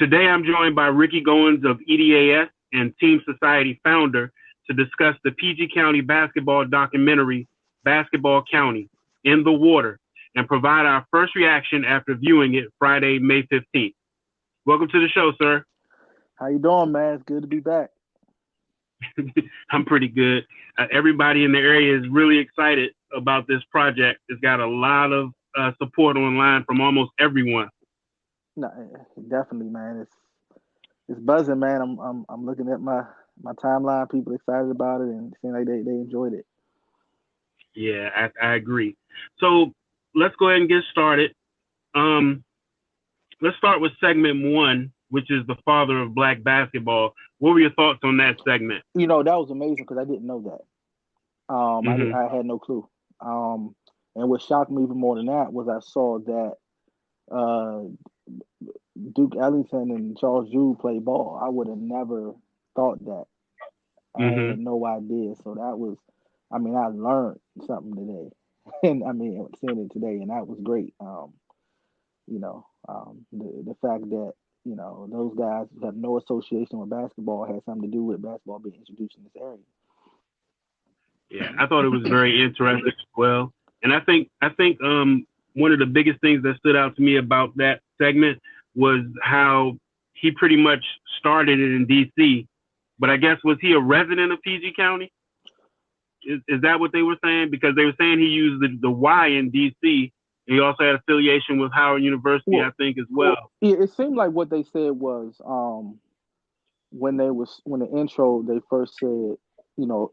Today, I'm joined by Ricky Goins of EDAS and Team Society founder to discuss the PG County basketball documentary, Basketball County, In the Water, and provide our first reaction after viewing it Friday, May 15th. Welcome to the show, sir. How you doing, man? It's good to be back. I'm pretty good. Everybody in the area is really excited about this project. It's got a lot of support online from almost everyone. No, definitely, man. It's buzzing, man. I'm looking at my timeline. People excited about it and seeing like they enjoyed it. Yeah, I agree. So let's go ahead and get started. Let's start with segment 1, which is the father of Black basketball. What were your thoughts on that segment? You know, that was amazing because I didn't know that. I had no clue. And what shocked me even more than that was I saw that Duke Ellington and Charles Drew played ball. I would have never thought that. I had no idea. So that was, I learned something today. And seeing it today, and that was great. The fact that, those guys have no association with basketball had something to do with basketball being introduced in this area. Yeah, I thought it was very interesting as well. And I think one of the biggest things that stood out to me about that segment was how he pretty much started it in D.C., but I guess, was he a resident of PG County? Is that what they were saying? Because they were saying he used the Y in D.C., and he also had affiliation with Howard University, I think, as well. It seemed like what they said was when the intro, they first said,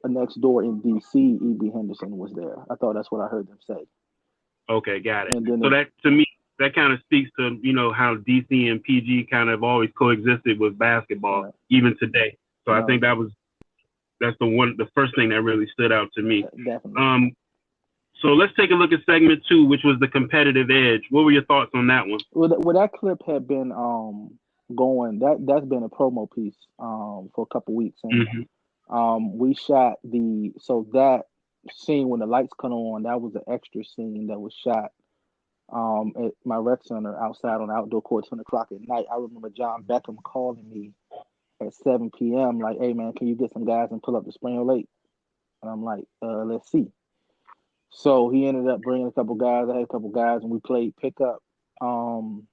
next door in D.C., E.B. Henderson was there. I thought that's what I heard them say. Okay, got it. So that, to me, that kind of speaks to, how DC and PG kind of always coexisted with basketball, even today. So I think that's the first thing that really stood out to me. Definitely. So let's take a look at segment 2, which was the competitive edge. What were your thoughts on that one? Well, that clip had been going. That's been a promo piece for a couple weeks, and we shot that scene when the lights come on. That was an extra scene that was shot at my rec center outside on the outdoor court, 10 o'clock at night. I remember John Beckham calling me at 7 p.m. like, "Hey man, can you get some guys and pull up to Spring Hill Lake?" And I'm like, "Let's see." So he ended up bringing a couple guys. I had a couple guys, and we played pickup. And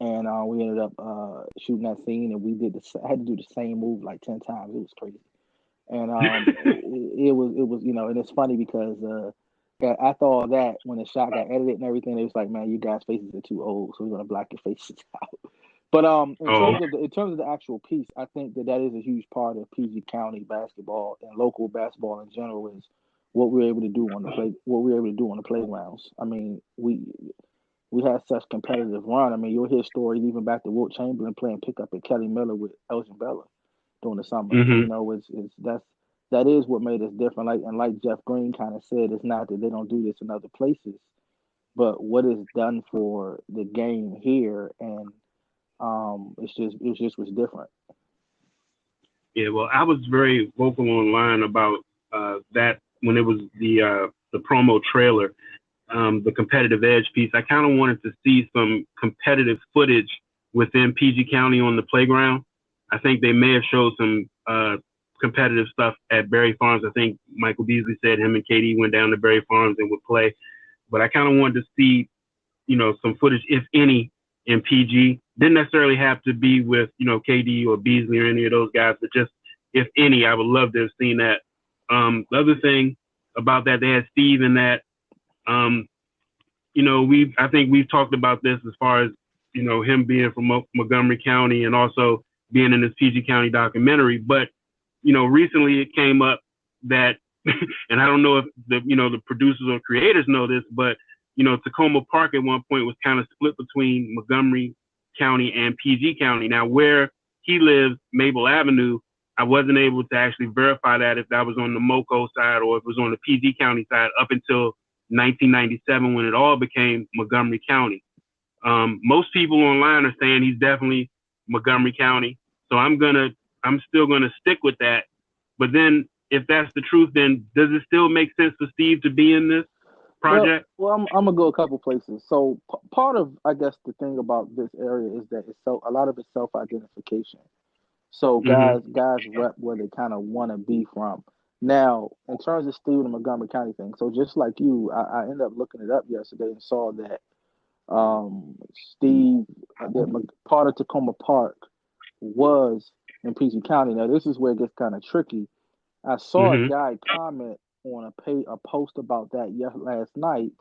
we ended up shooting that scene, and we did I had to do the same move like 10 times. It was crazy. And it was and it's funny because after all that, when the shot got edited and everything, it was like, man, you guys' faces are too old, so we're gonna black your faces out. But in terms of the actual piece, I think that is a huge part of PG County basketball and local basketball in general is what we're able to do on the playgrounds. I mean, we had such competitive run. I mean, you'll hear stories even back to Wilt Chamberlain playing pickup at Kelly Miller with Elgin Bella during the summer. That is what made us different. Like Jeff Green kind of said, it's not that they don't do this in other places, but what is done for the game here, and it just was different. Yeah, well, I was very vocal online about that when it was the promo trailer, the competitive edge piece. I kind of wanted to see some competitive footage within PG County on the playground. I think they may have showed some competitive stuff at Berry Farms. I think Michael Beasley said him and KD went down to Berry Farms and would play. But I kind of wanted to see, some footage, if any, in PG. Didn't necessarily have to be with, KD or Beasley or any of those guys, but just, if any, I would love to have seen that. The other thing about that, they had Steve in that. I think we've talked about this as far as, him being from Montgomery County and also being in this PG County documentary. But, recently it came up that, and I don't know if the producers or creators know this, but, Tacoma Park at one point was kind of split between Montgomery County and PG County. Now, where he lives, Maple Avenue, I wasn't able to actually verify that if that was on the MoCo side or if it was on the PG County side up until 1997 when it all became Montgomery County. Most people online are saying he's definitely Montgomery County. So I'm still gonna stick with that. But then if that's the truth, then does it still make sense for Steve to be in this? project? Well, I'm gonna go a couple places. So part of, I guess, the thing about this area is that a lot of it's self-identification. So Mm-hmm. guys rep where they kind of want to be from. Now, in terms of Steve and the Montgomery County thing, so just like you, I ended up looking it up yesterday and saw that Steve, part of Tacoma Park was in PG County. Now, this is where it gets kind of tricky. I saw a Mm-hmm. guy comment on a post about that last night.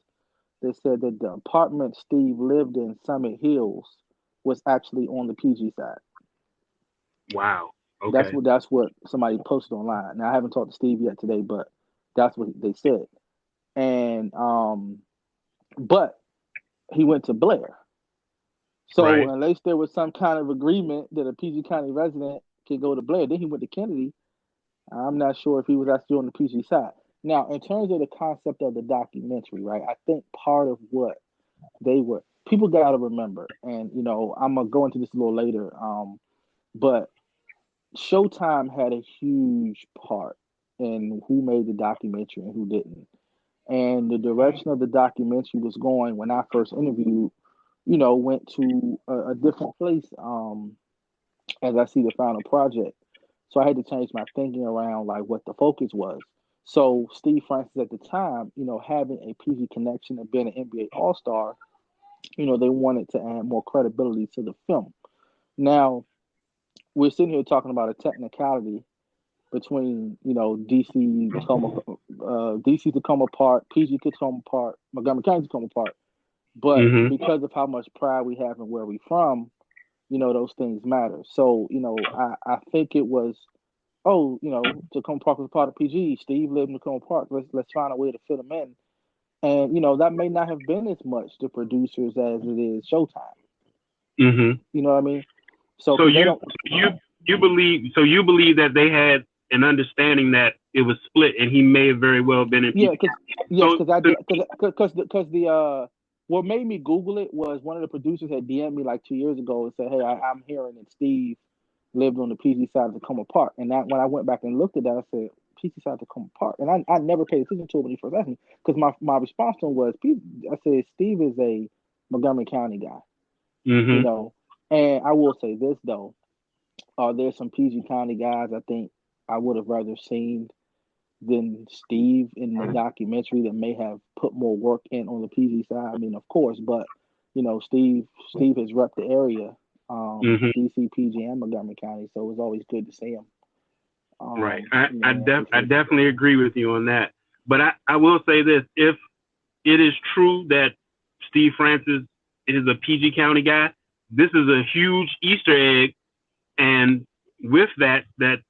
They said that the apartment Steve lived in, Summit Hills, was actually on the PG side. Wow. Okay. That's what somebody posted online. Now I haven't talked to Steve yet today, but that's what they said. And but he went to Blair. So Right. unless there was some kind of agreement that a PG County resident can go to Blair, then he went to Kennedy. I'm not sure if he was actually on the PG side. Now, in terms of the concept of the documentary, right? I think part of what people got to remember, and I'm gonna go into this a little later. But Showtime had a huge part in who made the documentary and who didn't. And the direction of the documentary was going when I first interviewed, went to a different place as I see the final project. So I had to change my thinking around like what the focus was. So Steve Francis at the time, having a PG connection and being an NBA All-Star, they wanted to add more credibility to the film. Now, we're sitting here talking about a technicality between DC Tacoma Park, PG Tacoma Park, Montgomery County Tacoma Park. But Mm-hmm. because of how much pride we have in where we from, those things matter. So I think it was Tacoma Park was part of PG. Steve lived in Tacoma Park. Let's find a way to fit him in. And that may not have been as much the producers as it is Showtime. Mm-hmm. You know what I mean? So So because they you don't. you believe that they had an understanding that it was split, and he may have very well been in Yeah, PG. because yes, So, because I did because the what made me Google it was one of the producers had DM'd me like 2 years ago and said, "Hey, I'm hearing that Steve lived on the PG side of Tacoma Park," and that when I went back and looked at that, I said PG side of Tacoma Park, and I never paid attention to it when he first asked me because my response to him was, I said Steve is a Montgomery County guy, mm-hmm. and I will say this though, there's some PG County guys I think I would have rather seen than Steve in the documentary that may have put more work in on the PG side. I mean, of course, but Steve has repped the area, Mm-hmm. DC, PG, and Montgomery County, so it was always good to see him. Right. I On definitely agree with you on that. But I will say this: if it is true that Steve Francis is a PG County guy, this is a huge Easter egg. And with that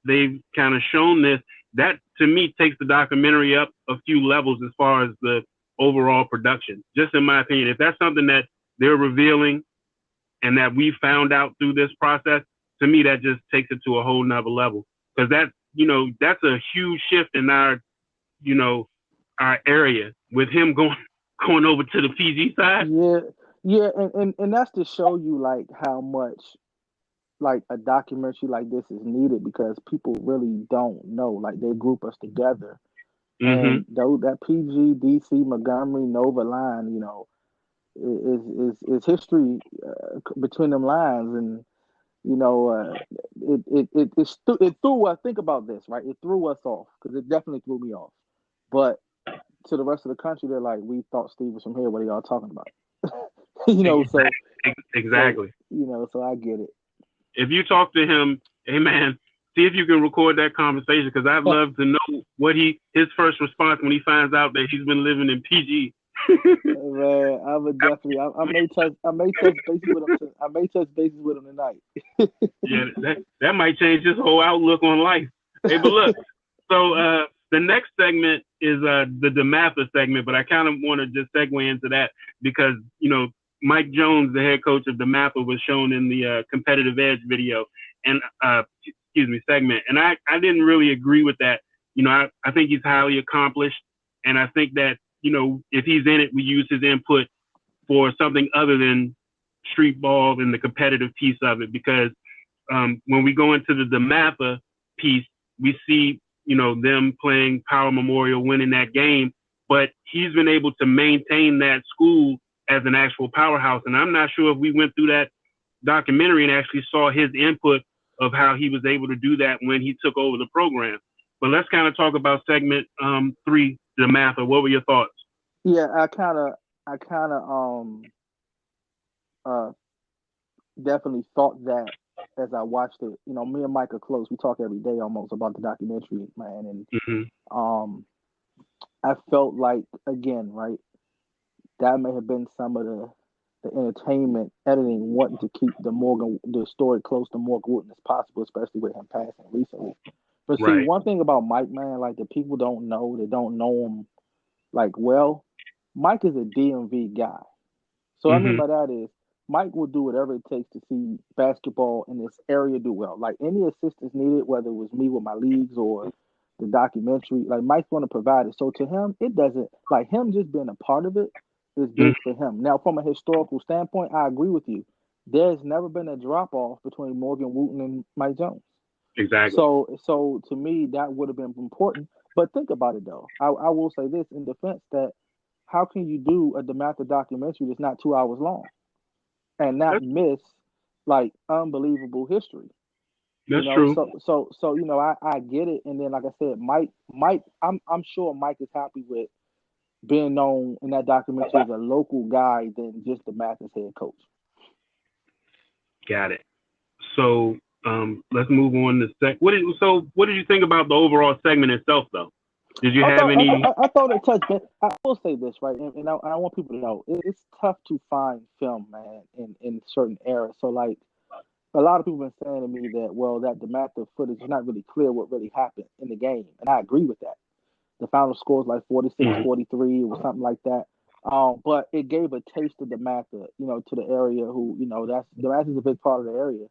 they've kind of shown this, that to me takes the documentary up a few levels as far as the overall production. Just in my opinion, if that's something that they're revealing and that we found out through this process, to me that just takes it to a whole nother level. Because that's a huge shift in our area with him going over to the PG side. yeah, and that's to show you like how much like a documentary like this is needed because people really don't know. Like they group us together, Mm-hmm. and though that PG, DC, Montgomery, Nova line, is history between them lines, and it threw us. Think about this, right? It threw us off because it definitely threw me off. But to the rest of the country, they're like, we thought Steve was from here. What are y'all talking about? So Exactly. so I get it. If you talk to him, hey man, see if you can record that conversation, because I'd love to know what his first response when he finds out that he's been living in PG. Man, I would definitely. I may touch bases with him. I may touch bases with him tonight. Yeah, that might change his whole outlook on life. Hey, but look, so the next segment is the DeMatha segment, but I kind of want to just segue into that because Mike Jones, the head coach of DeMatha, was shown in the competitive edge video and segment, and I didn't really agree with that. I think he's highly accomplished, and I think that if he's in it, we use his input for something other than street ball and the competitive piece of it, because when we go into the DeMatha piece, we see them playing Power Memorial, winning that game, but he's been able to maintain that school as an actual powerhouse. And I'm not sure if we went through that documentary and actually saw his input of how he was able to do that when he took over the program. But let's kind of talk about segment 3, DeMatha. What were your thoughts? Yeah, I kind of definitely thought that as I watched it. You know, me and Mike are close. We talk every day almost about the documentary, man. And I felt like, again, right, that may have been some of the entertainment editing, wanting to keep the story close to Morgan Wooten as possible, especially with him passing recently. But see, one thing about Mike, man, like the people don't know, they don't know him like well. Mike is a DMV guy. So what I mean by that is Mike will do whatever it takes to see basketball in this area do well. Like any assistance needed, whether it was me with my leagues or the documentary, like Mike's going to provide it. So to him, it doesn't, like him just being a part of it is big for him. Now, from a historical standpoint, I agree with you. There's never been a drop off between Morgan Wooten and Mike Jones. Exactly. So to me, that would have been important. But think about it though. I will say this in defense that how can you do a DeMatha documentary that's not 2 hours long and not miss like unbelievable history? That's true. So you know, I get it. And then like I said, Mike, I'm sure Mike is happy with being known in that documentary as a local guy than just DeMatha's head coach. Got it. So let's move on to what did you think about the overall segment itself, though? Did you have any? I thought it touched. I will say this, right, and I want people to know it's tough to find film, man, in certain eras. So like a lot of people have been saying to me that, well, that DeMatha footage is not really clear what really happened in the game, and I agree with that. The final score is like 46-43 or something like that. But it gave a taste of DeMatha, you know, to the area who, you know, DeMatha is a big part of the area.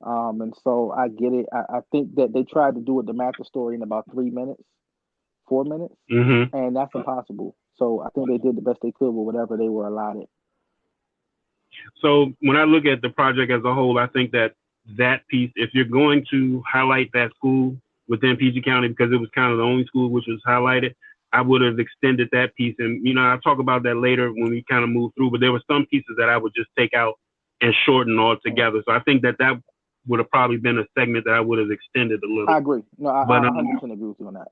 And so I get it. I think that they tried to do a DeMatha story in about 4 minutes, and that's impossible. So I think they did the best they could with whatever they were allotted. So when I look at the project as a whole, I think that piece, if you're going to highlight that school within PG County, because it was kind of the only school which was highlighted, I would have extended that piece. And, you know, I'll talk about that later when we kind of move through, but there were some pieces that I would just take out and shorten altogether. So I think that would have probably been a segment that I would have extended a little. I agree. No, I 100% agree with you on that.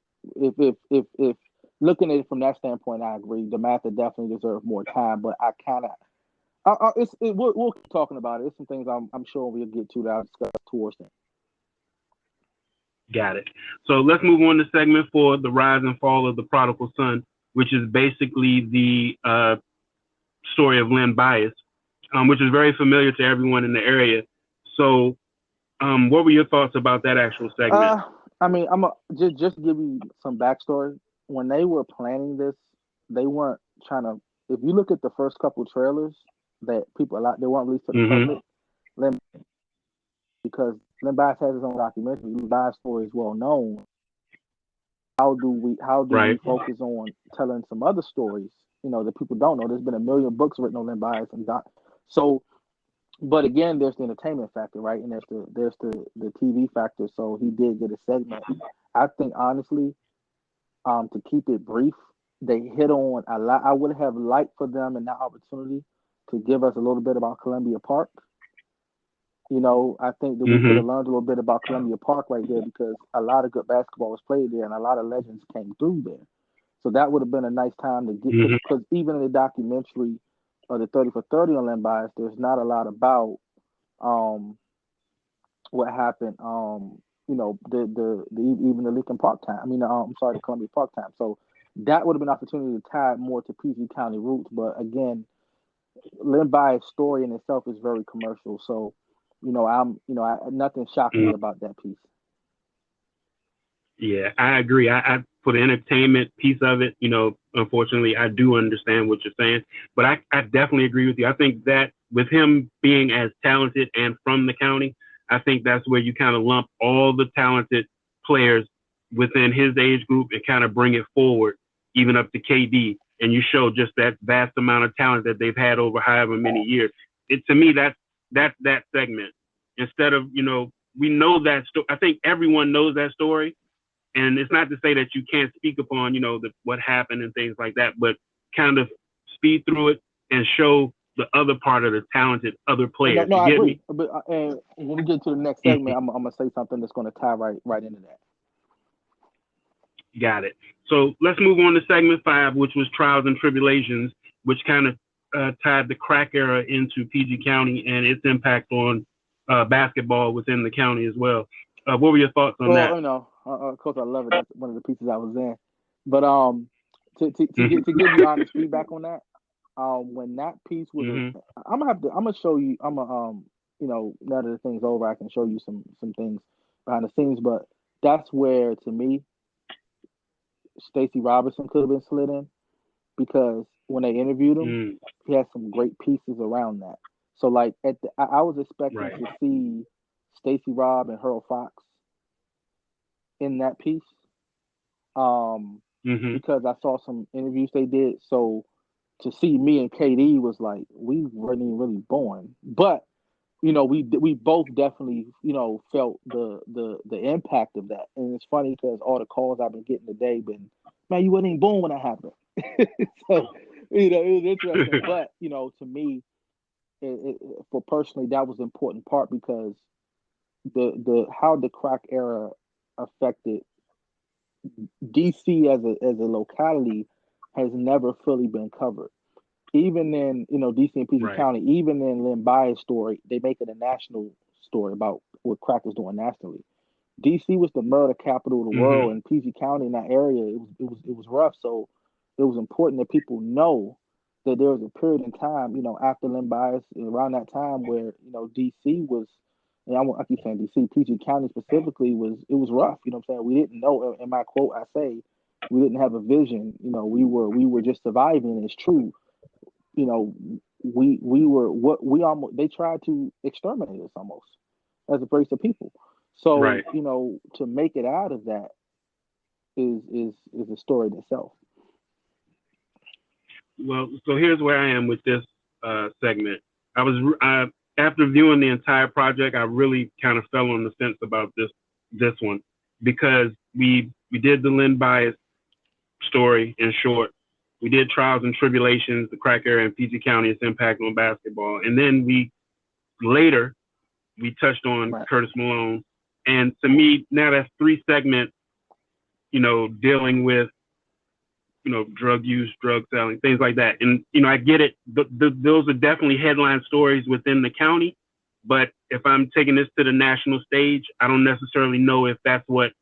If looking at it from that standpoint, I agree. DeMatha definitely deserves more time, but I kind of, we'll keep talking about it. There's some things I'm sure we'll get to that I'll discuss towards them. Got it. So let's move on to segment 4, the rise and fall of the prodigal son, which is basically the story of Len Bias, which is very familiar to everyone in the area. So what were your thoughts about that actual segment? I mean, I'm just give you some backstory. When they were planning this, they weren't trying to. If you look at the first couple trailers that they weren't released to the public, because Len Bias has his own documentary. Len Bias' story is well known. How do we focus on telling some other stories, you know, that people don't know? There's been 1 million books written on Len Bias and so. But again, there's the entertainment factor, right? And there's the TV factor. So he did get a segment. I think honestly, to keep it brief, they hit on a lot. I would have liked for them in that opportunity to give us a little bit about Columbia Park. You know, I think that we could have learned a little bit about Columbia Park right there, because a lot of good basketball was played there and a lot of legends came through there. So that would have been a nice time to get, because even in the documentary or the 30 for 30 on Len Bias, there's not a lot about what happened. You know, even the Lincoln Park time. I mean, the Columbia Park time. So that would have been an opportunity to tie more to PG County roots. But again, Len Bias' story in itself is very commercial. So, you know, nothing shocked me about that piece. Yeah, I agree. I for the entertainment piece of it, you know, unfortunately, I do understand what you're saying, but I definitely agree with you. I think that with him being as talented and from the county, I think that's where you kind of lump all the talented players within his age group and kind of bring it forward, even up to KD, and you show just that vast amount of talent that they've had over however many years. To me, that's that segment. Instead of, you know, we know that I think everyone knows that story, And it's not to say that you can't speak upon, what happened and things like that, but kind of speed through it and show the other part of the talented other players. No, you I get agree. me? But and when we get to the next segment, I'm gonna say something that's gonna tie right into that. Got it. So let's move on to segment 5, which was trials and tribulations, which kind of tied the crack era into PG County and its impact on basketball within the county as well. What were your thoughts on that? Of course, I love it. That's one of the pieces I was in. But to give you honest feedback on that, when that piece was, I'm gonna show you. Now that the thing's over, I can show you some things behind the scenes. But that's where, to me, Stacey Robertson could have been slid in, because when they interviewed him, he had some great pieces around that. So like I was expecting to see Stacey Robb and Harold Fox in that piece, because I saw some interviews they did. So to see me and KD was like, we weren't even really born, but we both definitely felt the impact of that. And it's funny because all the calls I've been getting today been, man, you wasn't even born when that happened. So it was interesting. But to me, for personally, that was the important part, because the how the crack era affected DC as a locality has never fully been covered. Even in DC and PG County, even in Lynn Bias' story, they make it a national story about what crack was doing nationally. DC was the murder capital of the world, and PG County in that area, it was rough. So it was important that people know that there was a period in time, after Lynn Bias, around that time, where DC was, and I keep saying DC, PG County specifically it was rough. You know what I'm saying? We didn't know. In my quote, I say we didn't have a vision. We were just surviving. It's true. We were they tried to exterminate us almost as a race of people. So to make it out of that is a story in itself. Well, so here's where I am with this segment. After viewing the entire project, I really kind of fell on the fence about this one, because we did the Lynn Bias story in short. We did trials and tribulations, the crack era in PG County, its impact on basketball. And then we touched on Curtis Malone. And to me, now that's 3 segments, dealing with, drug use, drug selling, things like that. And, I get it. Those are definitely headline stories within the county. But if I'm taking this to the national stage, I don't necessarily know if that's what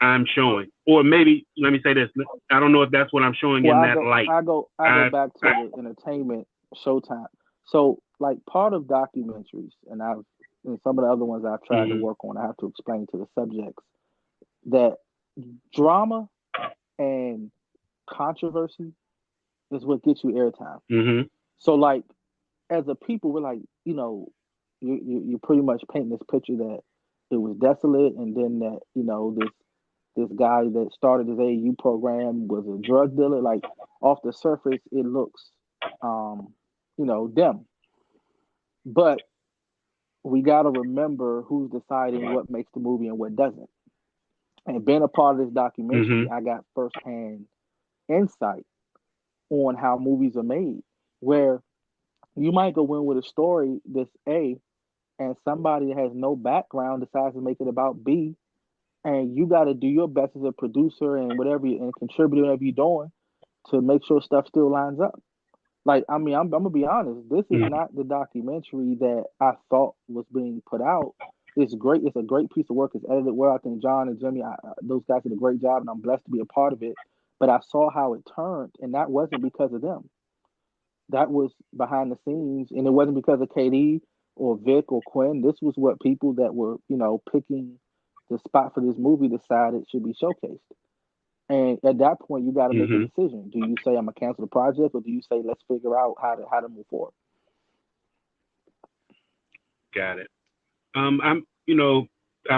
I'm showing. Or maybe, let me say this, I don't know if that's what I'm showing in that light. I go back to the entertainment Showtime. So like part of documentaries, and some of the other ones I've tried to work on, I have to explain to the subjects that drama and controversy is what gets you airtime. So like as a people, we're like, you pretty much paint this picture that it was desolate, and then that, this guy that started his AAU program was a drug dealer. Like off the surface, it looks, dim. But we got to remember who's deciding what makes the movie and what doesn't. And being a part of this documentary, I got firsthand insight on how movies are made, where you might go in with a story that's A, and somebody that has no background decides to make it about B. And you got to do your best as a producer and and contributor, whatever you're doing, to make sure stuff still lines up. Like, I mean, I'm gonna be honest. This is not the documentary that I thought was being put out. It's great. It's a great piece of work. It's edited well. I think John and Jimmy, those guys did a great job, and I'm blessed to be a part of it. But I saw how it turned, and that wasn't because of them. That was behind the scenes, and it wasn't because of KD or Vic or Quinn. This was what people that were, picking the spot for this movie decided should be showcased. And at that point, you got to make a decision. Do you say I'm gonna cancel the project, or do you say let's figure out how to move forward? Got it. I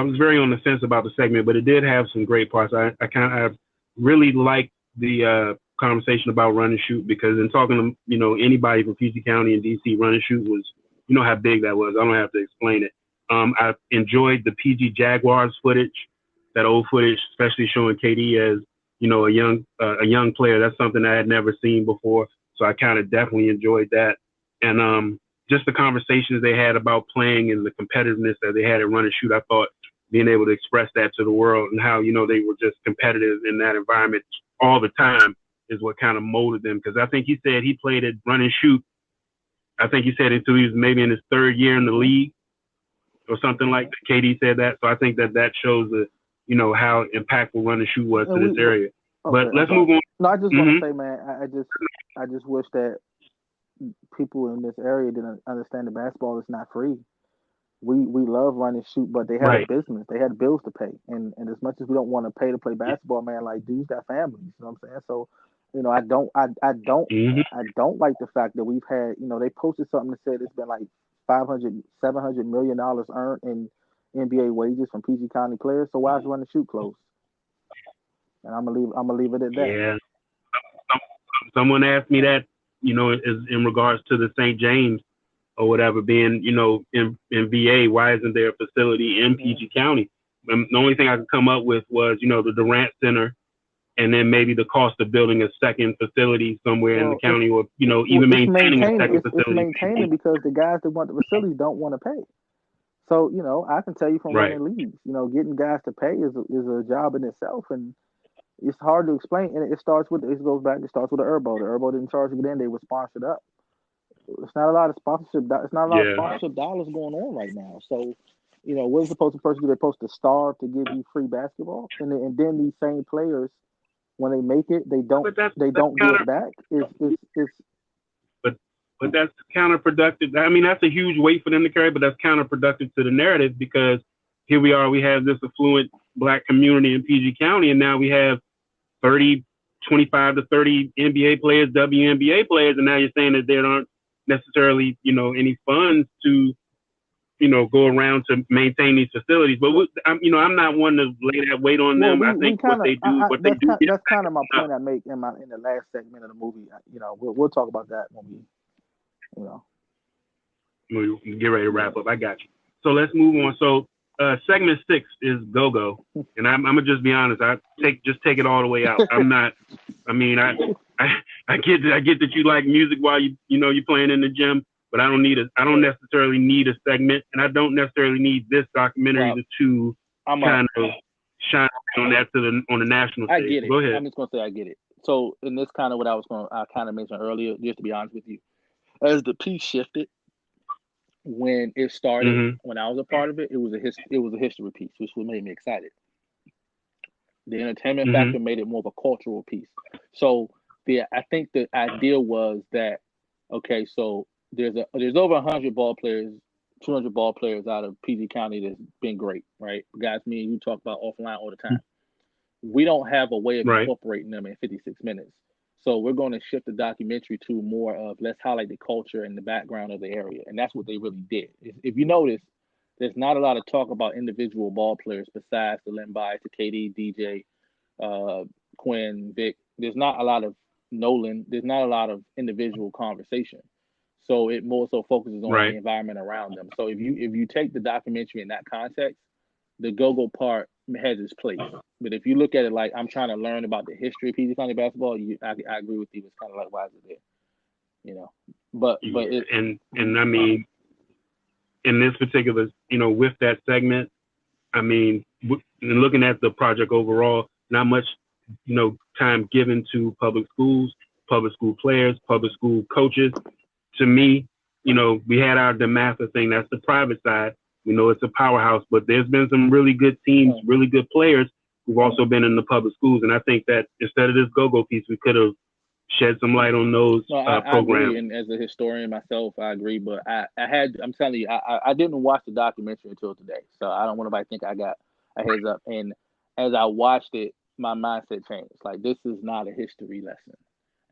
was very on the fence about the segment, but it did have some great parts. I really liked the conversation about Run and Shoot, because in talking to anybody from PG County and DC, Run and Shoot was, how big that was. I don't have to explain it. I enjoyed the PG Jaguars footage that old footage, especially showing KD as, you know, a young player. That's something I had never seen before. So I kind of definitely enjoyed that. And just the conversations they had about playing and the competitiveness that they had at Run and Shoot, I thought being able to express that to the world and how, you know, they were just competitive in that environment all the time is what kind of molded them. Because I think he said he played at Run and Shoot, I think he said until he was maybe in his third year in the league or something like that. KD said that. So I think that shows the, you know, how impactful Run and Shoot was to this area. Okay, but let's move on. No, I just want to say, man, I just wish that people in this area didn't understand that basketball is not free. We love Run and Shoot, but they had a business. They had bills to pay. And as much as we don't want to pay to play basketball, man, like dudes got families, you know what I'm saying? So, you know, I don't like the fact that we've had, you know, they posted something that said it's been like $700 million earned in NBA wages from PG County players. So why is Run and Shoot closed? And I'm gonna leave it at that. Yeah. Someone asked me that, you know, is in regards to the St. James or whatever being, you know, in VA. Why isn't there a facility in PG County? The only thing I could come up with was, you know, the Durant Center, and then maybe the cost of building a second facility somewhere in the county, or, you know, even maintaining a second facility. It's maintaining because the guys that want the facilities don't want to pay. So, you know, I can tell you from running leagues, you know, getting guys to pay is a job in itself, and it's hard to explain. And it starts with the Herbo. The Herbo didn't charge to get in; they were sponsored up. It's not a lot of sponsorship. It's not a lot of sponsorship dollars going on right now. So, you know, what is supposed to person do? They're supposed to starve to give you free basketball, and then these same players, when they make it, they don't give it back. But that's counterproductive. I mean, that's a huge weight for them to carry, but that's counterproductive to the narrative, because here we are, we have this affluent Black community in PG County, and now we have 25 to 30 NBA players, WNBA players, and now you're saying that there aren't necessarily, you know, any funds to, you know, go around to maintain these facilities. But I'm not one to lay that weight on them. I think what they do. That's kind of my point I make in the last segment of the movie. You know, we'll talk about that when we, you know, we'll get ready to wrap up. I got you. So let's move on. So segment 6 is Go-Go, and I'm gonna just be honest. I take it all the way out. I'm not. I mean, I get that you like music while you're playing in the gym, but I don't necessarily need a segment, and I don't necessarily need this documentary to kind of shine on that on the national stage. I get it. Go ahead. I'm just gonna say I get it. So, and this kind of what I kind of mentioned earlier, just to be honest with you, as the piece shifted. When it started, when I was a part of it, it was a history piece, which made me excited. The entertainment factor made it more of a cultural piece. So I think the idea was that, okay, so there's over 100 ball players, 200 ball players out of PG County that's been great, right? Guys, me and you talk about offline all the time. We don't have a way of incorporating them in 56 minutes. So we're going to shift the documentary to more of, let's highlight the culture and the background of the area. And that's what they really did. If you notice, there's not a lot of talk about individual ball players besides the Limbai, to KD, DJ, Quinn, Vic. There's not a lot of Nolan. There's not a lot of individual conversation. So it more so focuses on the environment around them. So if you take the documentary in that context, the Go-Go part has its place. But if you look at it like I'm trying to learn about the history of PG County basketball, I agree with you. It's kind of like, why is it there? You know, but I mean, in this particular, you know, with that segment, I mean, looking at the project overall, not much, you know, time given to public schools, public school players, public school coaches. To me, you know, we had our DeMatha thing. That's the private side. We know it's a powerhouse, but there's been some really good teams, really good players who've also been in the public schools. And I think that instead of this Go-Go piece, we could have shed some light on those programs. I agree. And as a historian myself, I agree. But I'm telling you, I didn't watch the documentary until today. So I don't want anybody to think I got a heads up. And as I watched it, my mindset changed. Like, this is not a history lesson.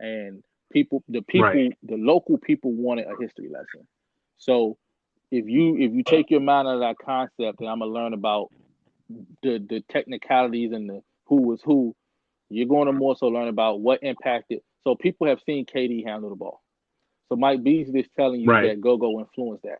And the local people wanted a history lesson. So if you take your mind out of that concept, and I'm gonna learn about the technicalities and the who was who, you're going to more so learn about what impacted. So people have seen KD handle the ball. So Mike Beasley is telling you that Go-Go influenced that.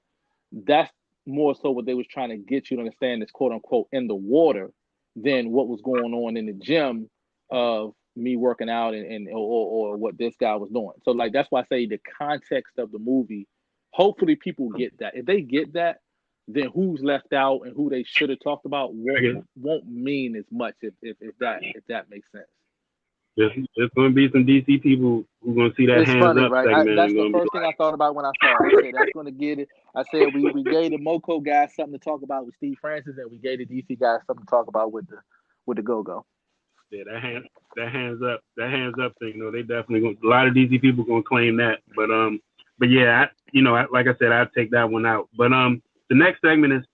That's more so what they was trying to get you to understand is, quote unquote, in the water. than what was going on in the gym of me working out or what this guy was doing. So like that's why I say the context of the movie. Hopefully people get that. If they get that, then who's left out and who they should have talked about won't mean as much if that makes sense. There's going to be some DC people who are going to see that it's hands funny, up right? segment. That's the first thing I thought about when I saw it. I said that's going to get it. I said we gave the Moco guys something to talk about with Steve Francis, and we gave the DC guys something to talk about with the Go-Go. Yeah, that hands up thing. You know, they definitely going. A lot of DC people going to claim that, but yeah, like I said, I'd take that one out. But the next segment is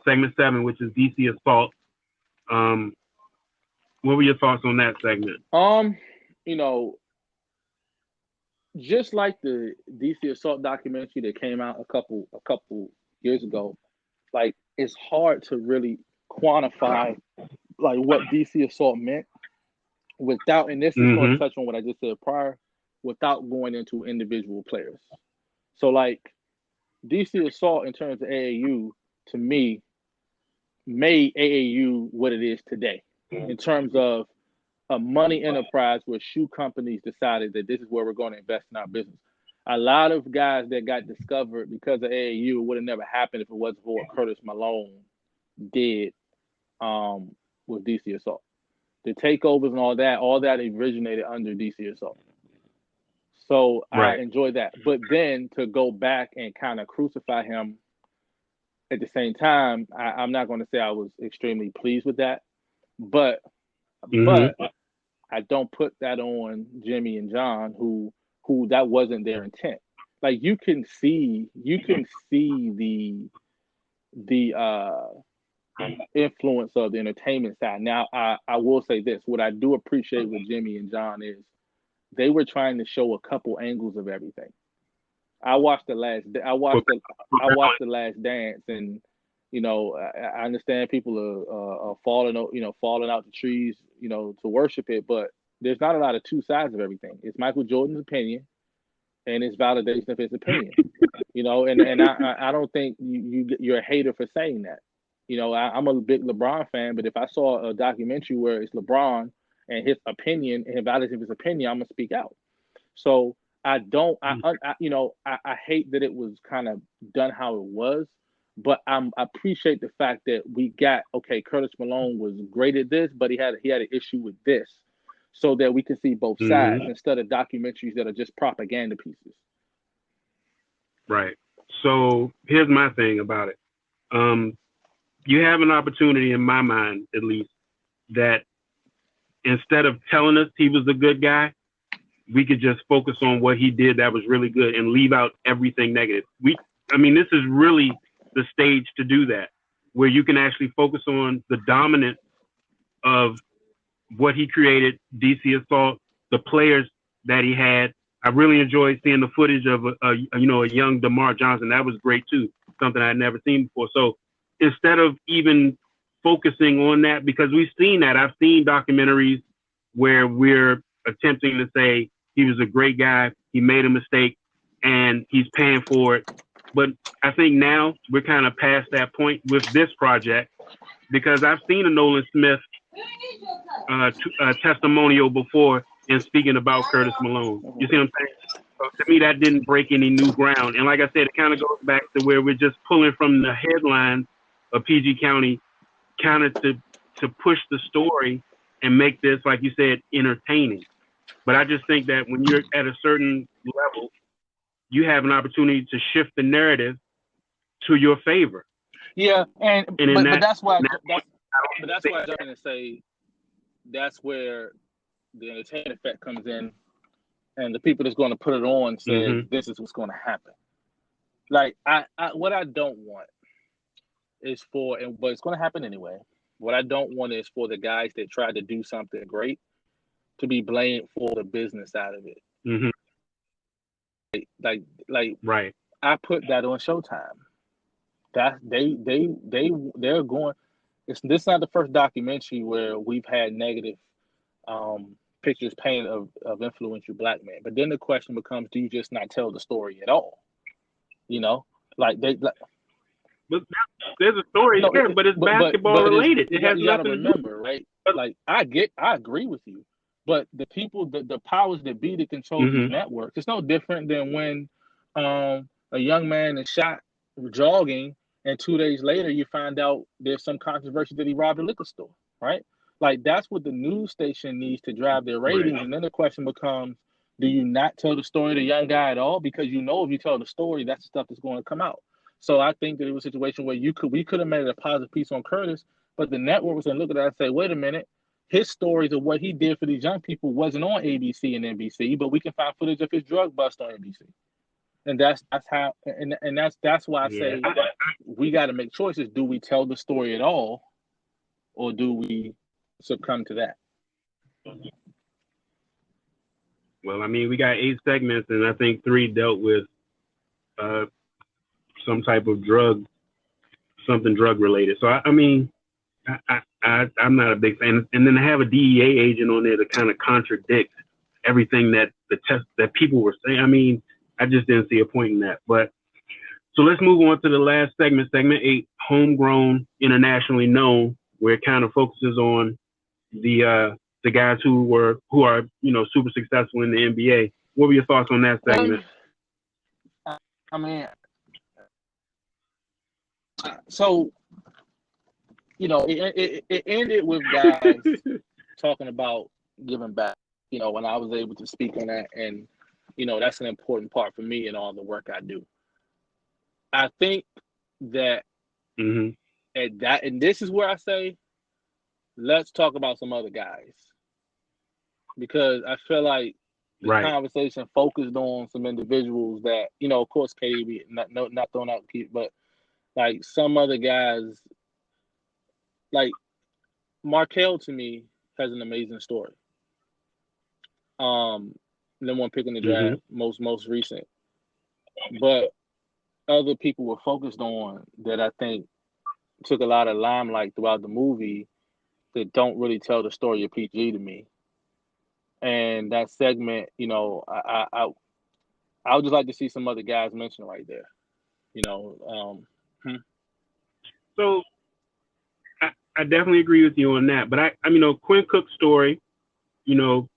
segment 7, which is DC Assault. What were your thoughts on that segment? Just like the DC Assault documentary that came out a couple years ago, like it's hard to really quantify like what DC Assault meant without, and this is going to touch on what I just said prior, without going into individual players. So like DC Assault in terms of AAU, to me, made AAU what it is today in terms of a money enterprise where shoe companies decided that this is where we're going to invest in our business. A lot of guys that got discovered because of AAU would have never happened if it wasn't for what Curtis Malone did with DC Assault. The takeovers and all that originated under DC Assault. So right. I enjoy that. But then to go back and kind of crucify him at the same time, I'm not going to say I was extremely pleased with that. But I don't put that on Jimmy and John, who that wasn't their intent. Like you can see the influence of the entertainment side. Now, I will say this: what I do appreciate with Jimmy and John is they were trying to show a couple angles of everything. I watched the Last Dance, and I understand people are falling out the trees, to worship it, but there's not a lot of two sides of everything. It's Michael Jordan's opinion, and it's validation of his opinion. And I don't think you're a hater for saying that. I'm a big LeBron fan, but if I saw a documentary where it's LeBron and his opinion and validation of his opinion, I'm gonna speak out. So I hate that it was kind of done how it was, but I appreciate the fact that we got, Curtis Malone was great at this, but he had an issue with this, so that we can see both sides instead of documentaries that are just propaganda pieces. Right. So here's my thing about it. You have an opportunity, in my mind at least, that instead of telling us he was a good guy, we could just focus on what he did that was really good and leave out everything negative. This is really the stage to do that, where you can actually focus on the dominance of what he created, DC Assault, the players that he had. I really enjoyed seeing the footage of a young DeMar Johnson. That was great too, something I had never seen before. So instead of even focusing on that, because we've seen that, I've seen documentaries where we're attempting to say he was a great guy, he made a mistake, and he's paying for it. But I think now we're kind of past that point with this project, because I've seen a Nolan Smith testimonial before in speaking about Curtis Malone. You see what I'm saying? So to me, that didn't break any new ground. And like I said, it kind of goes back to where we're just pulling from the headlines of PG County kind of to push the story and make this, like you said, entertaining. But I just think that when you're at a certain level, you have an opportunity to shift the narrative to your favor. Yeah, but that's why I'm going to say that's where the entertainment effect comes in, and the people that's going to put it on say this is what's going to happen. Like what I don't want is but it's going to happen anyway. What I don't want is for the guys that tried to do something great to be blamed for the business side of it. Like right. I put that on Showtime. That they're going. This is not the first documentary where we've had negative pictures painted of influential black men. But then the question becomes: do you just not tell the story at all? Well, But there's a story there, but it's basketball related. It has you got to nothing remember, to do. right? Like I agree with you, but the people, the powers that be that control these networks, it's no different than when a young man is shot jogging, and 2 days later you find out there's some controversy that he robbed a liquor store, right? Like that's what the news station needs to drive their ratings, and then the question becomes, do you not tell the story of the young guy at all? Because you know if you tell the story, that's the stuff that's going to come out. So I think that it was a situation where we could have made a positive piece on Curtis, but the network was going to look at that and say, wait a minute, his stories of what he did for these young people wasn't on ABC and NBC, but we can find footage of his drug bust on NBC. And that's how, and that's why I say we got to make choices. Do we tell the story at all, or do we succumb to that? Well, I mean, we got 8 segments, and I think 3 dealt with some type of drug related. So I mean, I'm not a big fan. And then to have a DEA agent on there to kind of contradict everything that that people were saying. I mean, I just didn't see a point in that. But so let's move on to the last segment 8, homegrown, internationally known, where it kind of focuses on the guys who are super successful in the NBA. What were your thoughts on that segment? I mean, so it ended with guys talking about giving back. When I was able to speak on that, and that's an important part for me in all the work I do. I think that at that, and this is where I say, let's talk about some other guys, because I feel like the conversation focused on some individuals that, of course, KD, not throwing out, but like some other guys, like Markel to me has an amazing story. Number one pick in the draft, most recent, but other people were focused on that I think took a lot of limelight throughout the movie that don't really tell the story of PG to me. And that segment, I would just like to see some other guys mentioned right there. So I definitely agree with you on that. But I Quinn Cook's story, undrafted,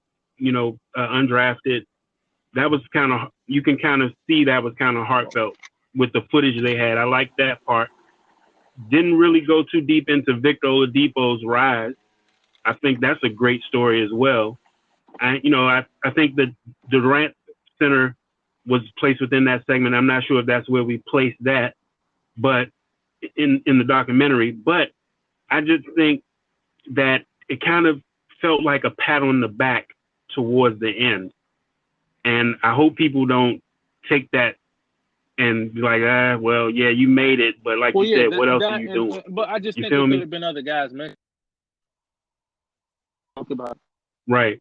that was kind of, you can kind of see that was kind of heartfelt with the footage they had. I like that part. Didn't really go too deep into Victor Oladipo's rise. I think that's a great story as well. I think the Durant Center was placed within that segment. I'm not sure if that's where we placed that, but in the documentary. But I just think that it kind of felt like a pat on the back towards the end. And I hope people don't take that and be like, well, yeah, you made it, but like you said, what else are you doing? But I just think there could have been other guys mentioned. Talk about right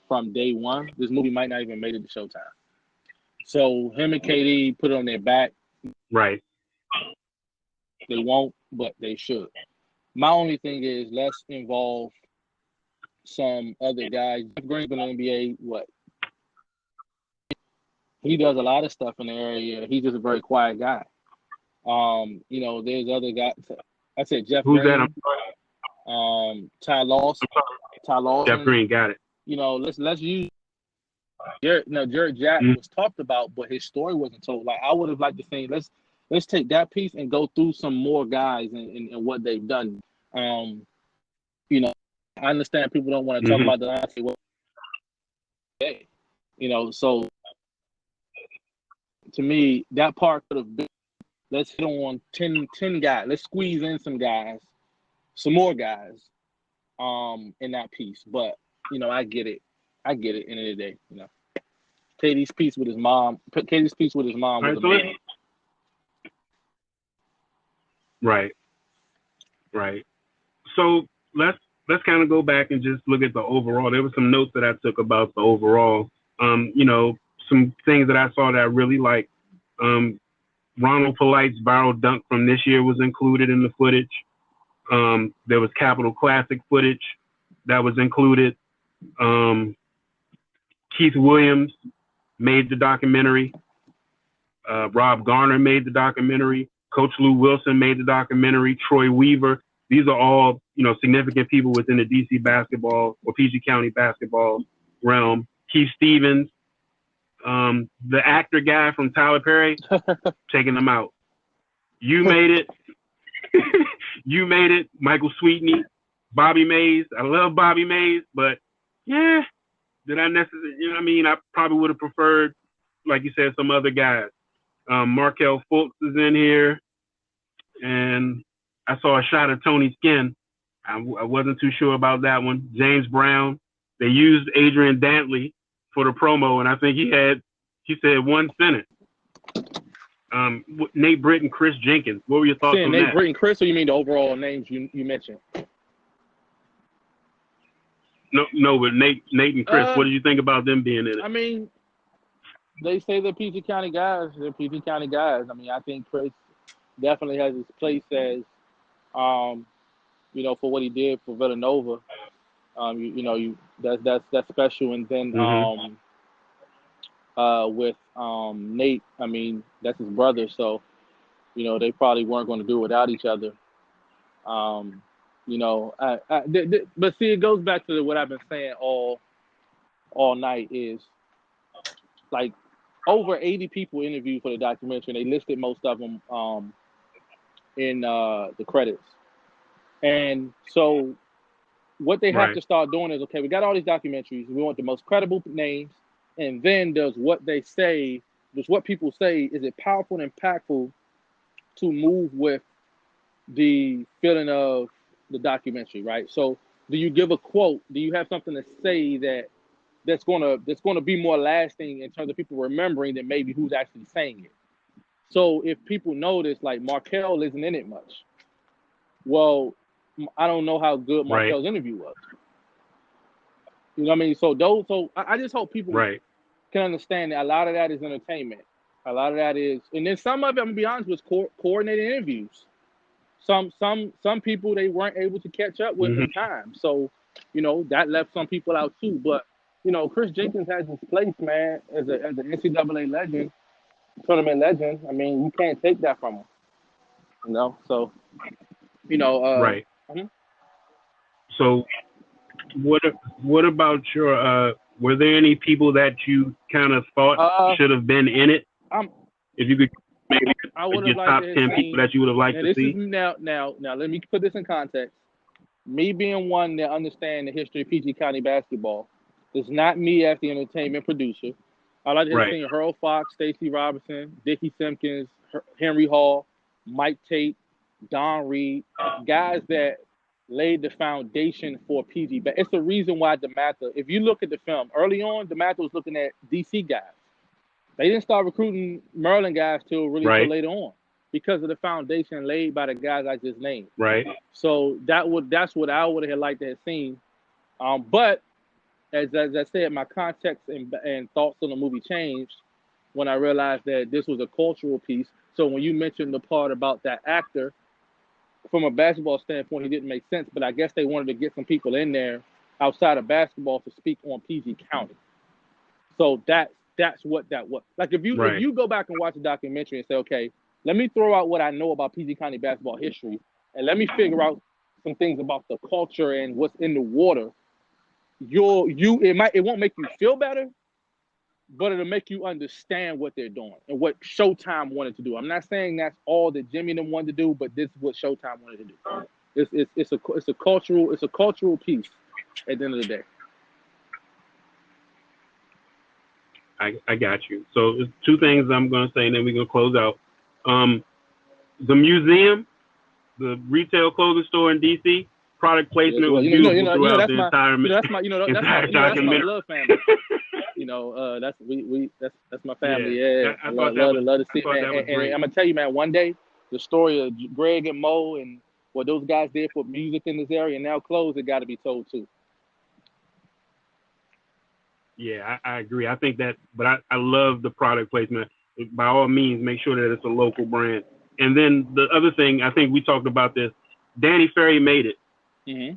from day one. This movie might not even made it to Showtime. So him and KD put it on their back. Right. They won't, but they should. My only thing is, let's involve some other guys. Jeff Green's been in the NBA, what? He does a lot of stuff in the area. He's just a very quiet guy. There's other guys. I said Jeff Who's Green. That? Ty Lawson. Jeff Green, got it. Let's use Jared Jackson was talked about, but his story wasn't told. Like I would have liked to say, let's take that piece and go through some more guys and what they've done. I understand people don't want to talk about the so to me, that part could have been, let's hit on 10 guys. Let's squeeze in some guys, some more guys, in that piece. But, I get it. End of the day, KD's piece with his mom was amazing. Right. So let's kind of go back and just look at the overall. There were some notes that I took about the overall. Some things that I saw that I really liked. Ronald Polite's viral dunk from this year was included in the footage. There was Capitol Classic footage that was included. Keith Williams made the documentary. Rob Garner made the documentary. Coach Lou Wilson made the documentary. Troy Weaver. These are all, significant people within the DC basketball or PG County basketball realm. Keith Stevens, the actor guy from Tyler Perry, taking them out. You made it. You made it. Michael Sweetney, Bobby Mays. I love Bobby Mays, but yeah, did I necessarily, I probably would have preferred, like you said, some other guys. Markel Fultz is in here, and I saw a shot of Tony Skinn. I wasn't too sure about that one. James Brown. They used Adrian Dantley for the promo, and I think he said one sentence. Nate Britt and Chris Jenkins. What were your thoughts on that? Nate Britt and Chris, or you mean the overall names you mentioned? No, but Nate and Chris. What did you think about them being in it? I mean, they say they're PG County guys. They're PG County guys. I mean, I think Chris definitely has his place as, for what he did for Villanova. That's special. And then with Nate, I mean, that's his brother. So, they probably weren't going to do it without each other. But see, it goes back to what I've been saying all night is, like, over 80 people interviewed for the documentary, and they listed most of them in the credits. And so what they have to start doing is, okay, we got all these documentaries. We want the most credible names, and then does what they say, does what people say, is it powerful and impactful to move with the feeling of the documentary, right? So do you give a quote? Do you have something to say that's gonna be more lasting in terms of people remembering than maybe who's actually saying it? So if people notice, like, Markel isn't in it much, well, I don't know how good Markel's interview was. You know what I mean? So I just hope people can understand that a lot of that is entertainment. A lot of that is, and then some of it, I'm gonna be honest, was coordinated interviews. Some people they weren't able to catch up with in time. So, that left some people out too. But, Chris Jenkins has his place, man, as an NCAA legend, tournament legend. I mean, you can't take that from him. So, So what about your, were there any people that you kind of thought should have been in it? If you could maybe your top 10 people that you would have liked to see. Now, let me put this in context. Me being one that understands the history of PG County basketball, it's not me as the entertainment producer. I like to have seen Earl Fox, Stacey Robinson, Dickie Simpkins, Henry Hall, Mike Tate, Don Reed, guys that laid the foundation for PG. But it's the reason why DeMatha, if you look at the film, early on, DeMatha was looking at DC guys. They didn't start recruiting Maryland guys till later on because of the foundation laid by the guys I just named. So that's what I would have liked to have seen. But as I said, my context and thoughts on the movie changed when I realized that this was a cultural piece. So when you mentioned the part about that actor, from a basketball standpoint, he didn't make sense. But I guess they wanted to get some people in there outside of basketball to speak on PG County. So that's what that was. Like, if you go back and watch the documentary and say, okay, let me throw out what I know about PG County basketball history, and let me figure out some things about the culture and what's in the water, it won't make you feel better, but it'll make you understand what they're doing and what Showtime wanted to do. I'm not saying that's all that Jimmy and them wanted to do, but this is what Showtime wanted to do. It's a cultural piece at the end of the day. I got you. So there's two things I'm going to say, and then we're going to close out. The museum, the retail clothing store in DC, product placement was beautiful throughout the entire that's my love family. That's my family. Yeah, I love to see it. And I'm gonna tell you, man, one day the story of Greg and Mo and what those guys did for music in this area and now clothes, it got to be told too. Yeah, I agree. I think that, but I love the product placement. By all means, make sure that it's a local brand. And then the other thing, I think we talked about this. Danny Ferry made it. Mm-hmm.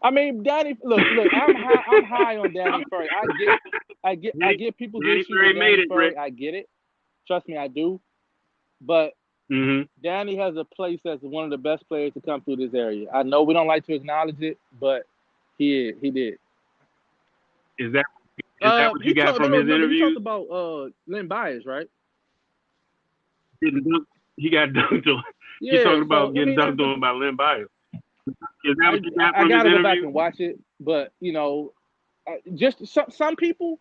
I mean, Danny. Look. I'm high on Danny Ferry. I get people's Danny issues Ferry with Danny made it, Ferry. Rick. I get it. Trust me, I do. But Danny has a place as one of the best players to come through this area. I know we don't like to acknowledge it, but he did. Is that what you got from his interview? You talked about Lynn Byers, right? He got dunked on. Yeah, You're talking about getting dunked on by Lynn Byers. Is that what you got from I gotta his go back interview? and watch it, but just some people,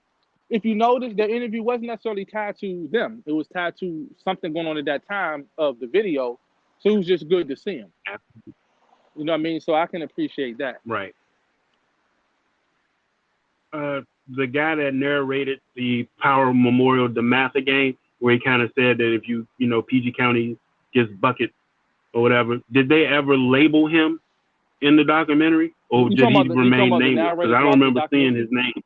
if you notice, their interview wasn't necessarily tied to them. It was tied to something going on at that time of the video, so it was just good to see him. You know what I mean? So I can appreciate that. Right. The guy that narrated the Power Memorial DeMatha game, where he kind of said that if PG County gets bucket or whatever, did they ever label him in the documentary, or did he remain nameless? Because I don't remember seeing his name.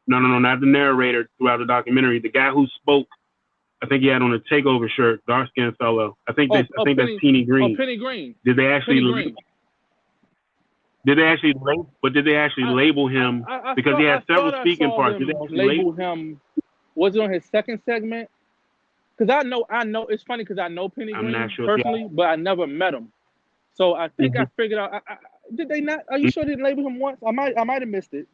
No, not the narrator throughout the documentary. The guy who spoke, I think he had on a takeover shirt, dark skinned fellow. I think that's Penny Green. Oh, Penny Green. Did they actually label him? Because he had several speaking parts. Did they actually label him? Was it on his second segment? Because I know it's funny because I know Penny Green personally, but I never met him. So I think I figured out. Did they not? Are you sure they didn't label him once? I might have missed it.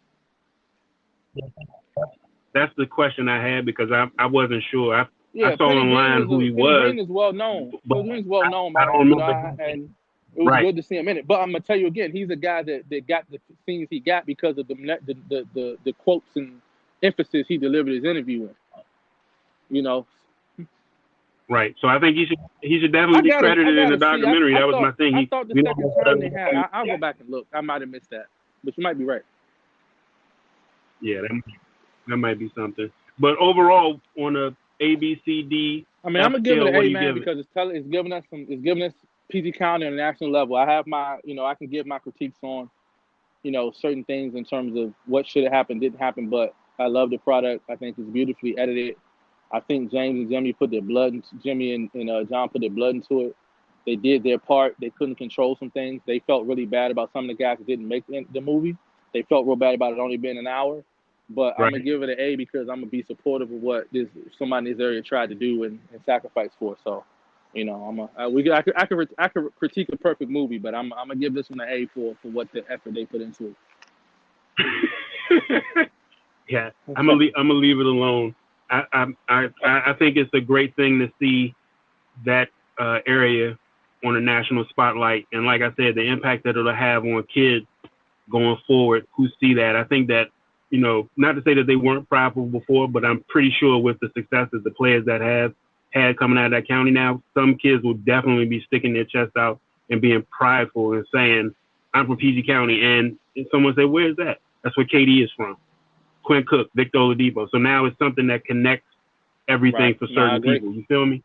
That's the question I had because I wasn't sure. I saw online who he was. Penny Green is well known. Penny Green's well known, I don't remember. And it was good to see him in it. But I'm gonna tell you again, he's a guy that got the scenes he got because of the quotes and emphasis he delivered his interview in. Right. So I think he should definitely be credited in the documentary. That was my thing. I thought the second time they had. I'll go back and look. I might have missed that, but you might be right. Yeah, that might be something. But overall, on a A, B, C, D. I mean, I'm gonna give it an A, man, because it's giving us PG County on a national level. I have my, I can give my critiques on, certain things in terms of what should have happened, didn't happen. But I love the product. I think it's beautifully edited. I think James and Jimmy put their blood into Jimmy and John put their blood into it. They did their part. They couldn't control some things. They felt really bad about some of the guys that didn't make the movie. They felt real bad about it only being an hour. But I'm gonna give it an A because I'm gonna be supportive of what somebody in this area tried to do and sacrifice for. So, I could critique a perfect movie, but I'm gonna give this one an A for what the effort they put into it. Yeah, I'm gonna leave it alone. I think it's a great thing to see that area on a national spotlight, and like I said, the impact that it'll have on kids going forward who see that. I think that, not to say that they weren't prideful before, but I'm pretty sure with the successes the players that have had coming out of that county now, some kids will definitely be sticking their chest out and being prideful and saying, I'm from PG County. And someone say, where's that? That's where KD is from. Quinn Cook, Victor Oladipo. So now it's something that connects everything for certain people. You feel me?